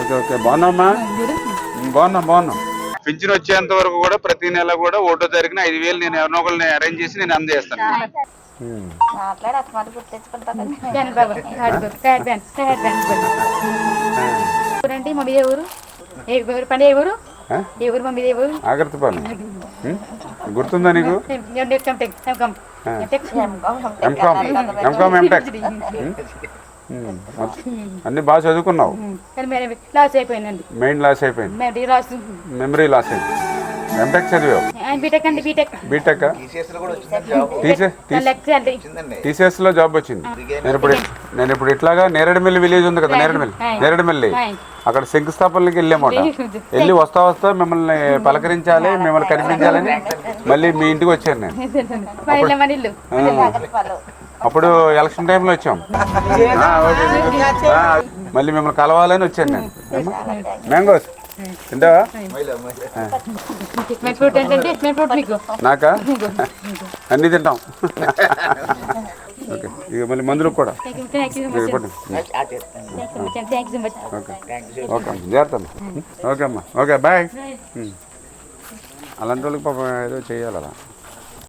Okay okay బాగున్నామ్మా బాగున్నాం pension వచ్చేంత వరకు కూడా ప్రతి నెల కూడా 1వ తారీఖున 5,000 నేను ఎవరినో ఒకరిని అరేంజ్ చేసి నేను అందజేస్తాను. ఆగర్తపాలెం గుర్తుందా నీకు? ఎంకామ్ ఎంటెక్ అన్ని బాగా చదువుకున్నావు. మెయిన్ లాస్ అయిపోయింది, మెమరీ లాస్ అయింది. ఎంటెక్ చదివావు? బీటెక్ టీసీఎస్ లో జాబ్ వచ్చింది. నేను ఇప్పుడు ఇట్లాగా నేరేడుమిల్లి విలేజ్ ఉంది కదా, నేరేడుమిల్లి అక్కడ శంకుస్థాపనకి వెళ్ళామట. వెళ్ళి వస్తా మిమ్మల్ని పలకరించాలి, మిమ్మల్ని కనిపించాలని మళ్ళీ మీ ఇంటికి వచ్చాను నేను. అప్పుడు ఎలక్షన్ టైంలో వచ్చాం, మళ్ళీ మిమ్మల్ని కలవాలని వచ్చాను నేను. మ్యాంగోస్ తింటావా? నాకా అన్నీ తింటాం. ఓకే ఇక మళ్ళీ మందులు కూడా ఓకే జాగ్రత్త. ఓకే అమ్మా, ఓకే బాయ్. అలాంటి వాళ్ళకి పాపం ఏదో చేయాలి అలా.